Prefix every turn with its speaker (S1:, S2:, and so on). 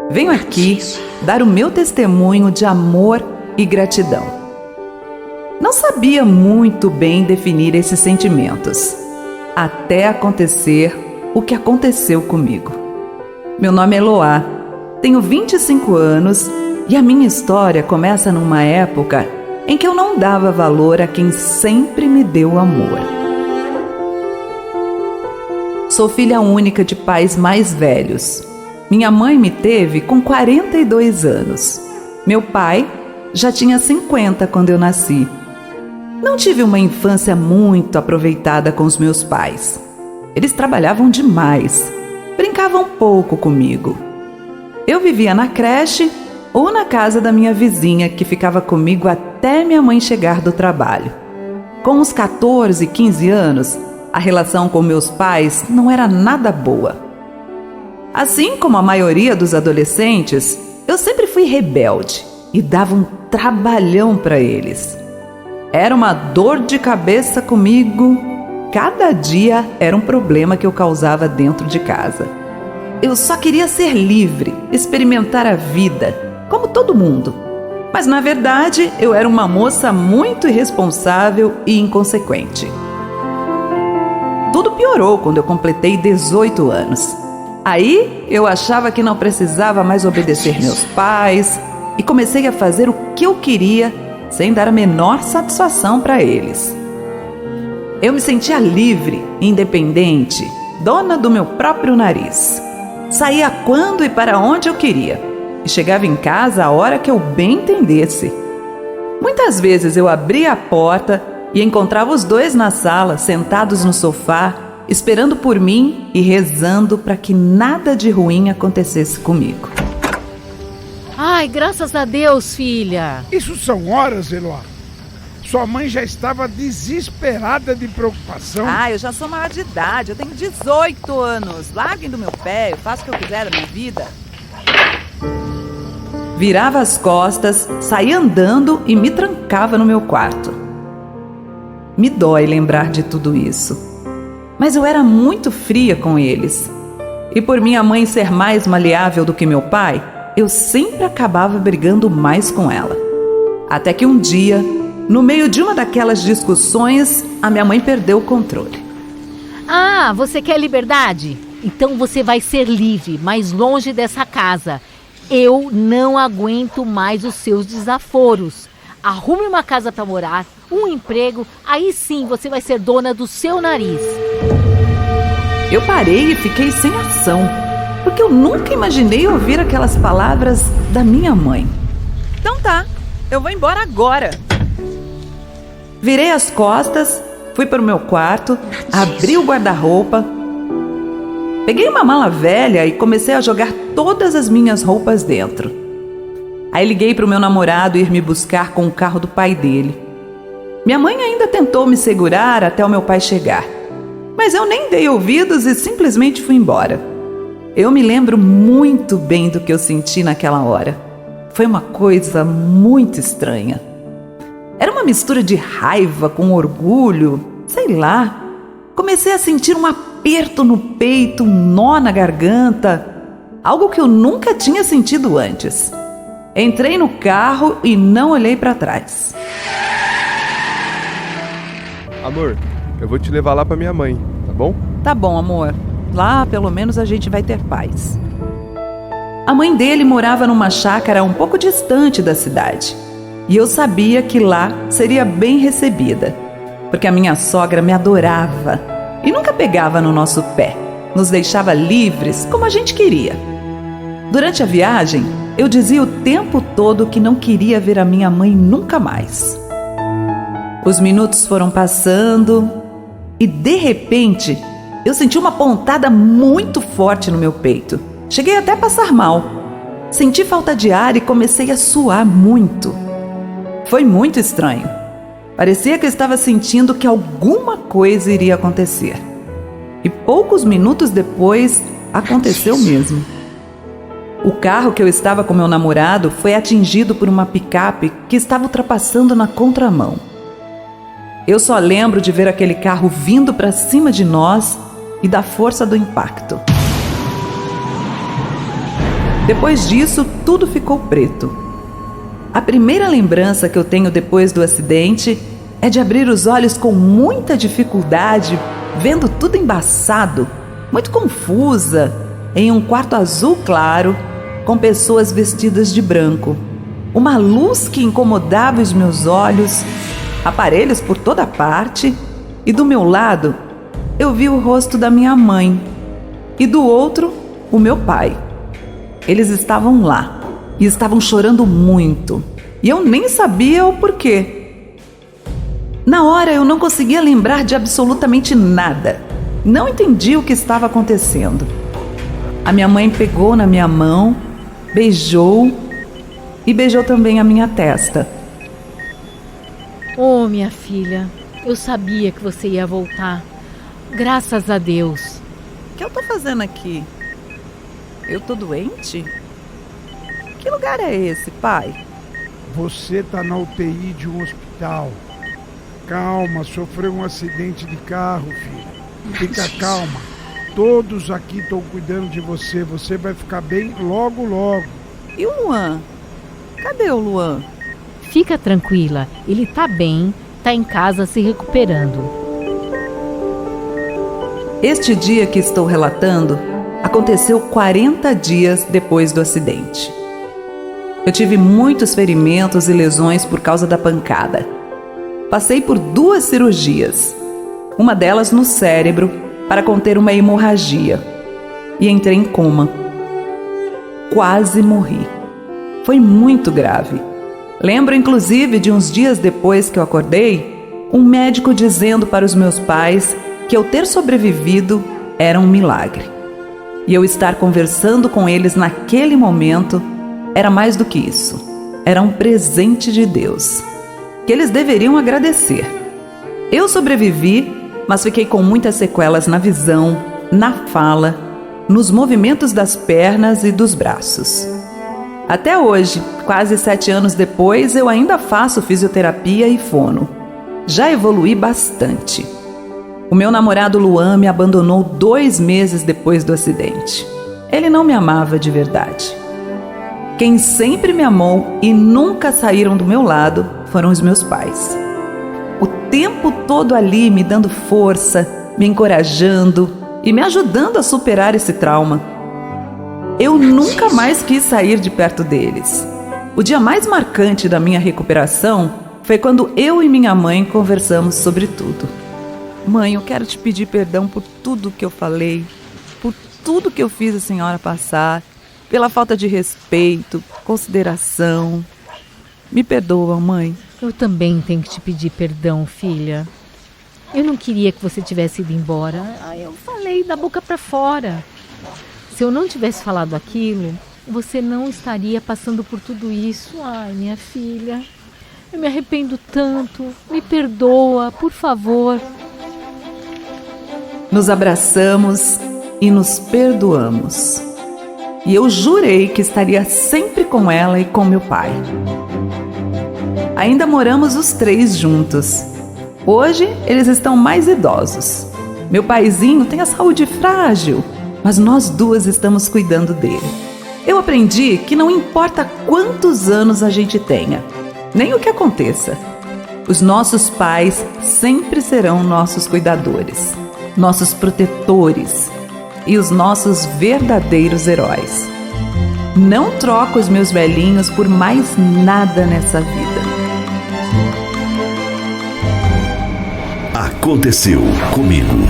S1: Venho aqui dar o meu testemunho de amor e gratidão. Não sabia muito bem definir esses sentimentos, até acontecer o que aconteceu comigo. Meu nome é Eloá, tenho 25 anos e a minha história começa numa época em que eu não dava valor a quem sempre me deu amor. Sou filha única de pais mais velhos. Minha mãe me teve com 42 anos. Meu pai já tinha 50 quando eu nasci. Não tive uma infância muito aproveitada com os meus pais. Eles trabalhavam demais, brincavam pouco comigo. Eu vivia na creche ou na casa da minha vizinha, que ficava comigo até minha mãe chegar do trabalho. Com uns 14, 15 anos, a relação com meus pais não era nada boa. Assim como a maioria dos adolescentes, eu sempre fui rebelde e dava um trabalhão para eles. Era uma dor de cabeça comigo. Cada dia era um problema que eu causava dentro de casa. Eu só queria ser livre, experimentar a vida, como todo mundo. Mas na verdade, eu era uma moça muito irresponsável e inconsequente. Tudo piorou quando eu completei 18 anos. Aí eu achava que não precisava mais obedecer meus pais e comecei a fazer o que eu queria sem dar a menor satisfação para eles. Eu me sentia livre, independente, dona do meu próprio nariz. Saía quando e para onde eu queria e chegava em casa a hora que eu bem entendesse. Muitas vezes eu abria a porta e encontrava os dois na sala, sentados no sofá, esperando por mim e rezando para que nada de ruim acontecesse comigo.
S2: Ai, graças a Deus, filha.
S3: Isso são horas, Eloá. Sua mãe já estava desesperada de preocupação.
S1: Eu já sou maior de idade, eu tenho 18 anos. Larguem do meu pé, eu faço o que eu quiser da minha vida. Virava as costas, saía andando e me trancava no meu quarto. Me dói lembrar de tudo isso. Mas eu era muito fria com eles. E por minha mãe ser mais maleável do que meu pai, eu sempre acabava brigando mais com ela. Até que um dia, no meio de uma daquelas discussões, a minha mãe perdeu o controle.
S2: Ah, você quer liberdade? Então você vai ser livre, mais longe dessa casa. Eu não aguento mais os seus desaforos. Arrume uma casa para morar, um emprego, aí sim você vai ser dona do seu nariz.
S1: Eu parei e fiquei sem ação, porque eu nunca imaginei ouvir aquelas palavras da minha mãe. Então tá, eu vou embora agora. Virei as costas, fui para o meu quarto, abri o guarda-roupa, peguei uma mala velha e comecei a jogar todas as minhas roupas dentro. Aí liguei para o meu namorado ir me buscar com o carro do pai dele. Minha mãe ainda tentou me segurar até o meu pai chegar, mas eu nem dei ouvidos e simplesmente fui embora. Eu me lembro muito bem do que eu senti naquela hora. Foi uma coisa muito estranha. Era uma mistura de raiva com orgulho, sei lá. Comecei a sentir um aperto no peito, um nó na garganta, algo que eu nunca tinha sentido antes. Entrei no carro e não olhei para trás.
S4: Amor, eu vou te levar lá pra minha mãe, tá bom?
S1: Tá bom, amor. Lá pelo menos a gente vai ter paz. A mãe dele morava numa chácara um pouco distante da cidade. E eu sabia que lá seria bem recebida, porque a minha sogra me adorava e nunca pegava no nosso pé. Nos deixava livres como a gente queria. Durante a viagem, eu dizia o tempo todo que não queria ver a minha mãe nunca mais. Os minutos foram passando e, de repente, eu senti uma pontada muito forte no meu peito. Cheguei até a passar mal. Senti falta de ar e comecei a suar muito. Foi muito estranho. Parecia que eu estava sentindo que alguma coisa iria acontecer. E poucos minutos depois, aconteceu mesmo. O carro que eu estava com meu namorado foi atingido por uma picape que estava ultrapassando na contramão. Eu só lembro de ver aquele carro vindo para cima de nós e da força do impacto. Depois disso, tudo ficou preto. A primeira lembrança que eu tenho depois do acidente é de abrir os olhos com muita dificuldade, vendo tudo embaçado, muito confusa, em um quarto azul claro, com pessoas vestidas de branco. Uma luz que incomodava os meus olhos, aparelhos por toda parte, e do meu lado eu vi o rosto da minha mãe e do outro o meu pai. Eles estavam lá e estavam chorando muito, e eu nem sabia o porquê. Na hora eu não conseguia lembrar de absolutamente nada. Não entendi o que estava acontecendo. A minha mãe pegou na minha mão, beijou e beijou também a minha testa.
S2: Oh, minha filha, eu sabia que você ia voltar. Graças a Deus.
S1: O que eu tô fazendo aqui? Eu tô doente? Que lugar é esse, pai?
S3: Você tá na UTI de um hospital. Calma, sofreu um acidente de carro, filha. Fica calma. Todos aqui estão cuidando de você. Você vai ficar bem logo, logo.
S1: E o Luan? Cadê o Luan?
S2: Fica tranquila, ele tá bem, tá em casa se recuperando.
S1: Este dia que estou relatando aconteceu 40 dias depois do acidente. Eu tive muitos ferimentos e lesões por causa da pancada. Passei por 2 cirurgias, uma delas no cérebro para conter uma hemorragia, e entrei em coma. Quase morri. Foi muito grave. Lembro inclusive de uns dias depois que eu acordei, um médico dizendo para os meus pais que eu ter sobrevivido era um milagre. E eu estar conversando com eles naquele momento era mais do que isso. Era um presente de Deus, que eles deveriam agradecer. Eu sobrevivi, mas fiquei com muitas sequelas na visão, na fala, nos movimentos das pernas e dos braços. Até hoje, quase 7 anos depois, eu ainda faço fisioterapia e fono. Já evoluí bastante. O meu namorado Luan me abandonou 2 meses depois do acidente. Ele não me amava de verdade. Quem sempre me amou e nunca saíram do meu lado foram os meus pais. O tempo todo ali me dando força, me encorajando e me ajudando a superar esse trauma. Eu nunca mais quis sair de perto deles. O dia mais marcante da minha recuperação foi quando eu e minha mãe conversamos sobre tudo. Mãe, eu quero te pedir perdão por tudo que eu falei, por tudo que eu fiz a senhora passar, pela falta de respeito, consideração. Me perdoa, mãe.
S2: Eu também tenho que te pedir perdão, filha. Eu não queria que você tivesse ido embora. Eu falei da boca para fora. Se eu não tivesse falado aquilo, você não estaria passando por tudo isso. Ai, minha filha, eu me arrependo tanto. Me perdoa, por favor.
S1: Nos abraçamos e nos perdoamos. E eu jurei que estaria sempre com ela e com meu pai. Ainda moramos os 3 juntos. Hoje eles estão mais idosos. Meu paizinho tem a saúde frágil, mas nós 2 estamos cuidando dele. Eu aprendi que não importa quantos anos a gente tenha, nem o que aconteça, os nossos pais sempre serão nossos cuidadores, nossos protetores e os nossos verdadeiros heróis. Não troco os meus velhinhos por mais nada nessa vida.
S5: Aconteceu comigo.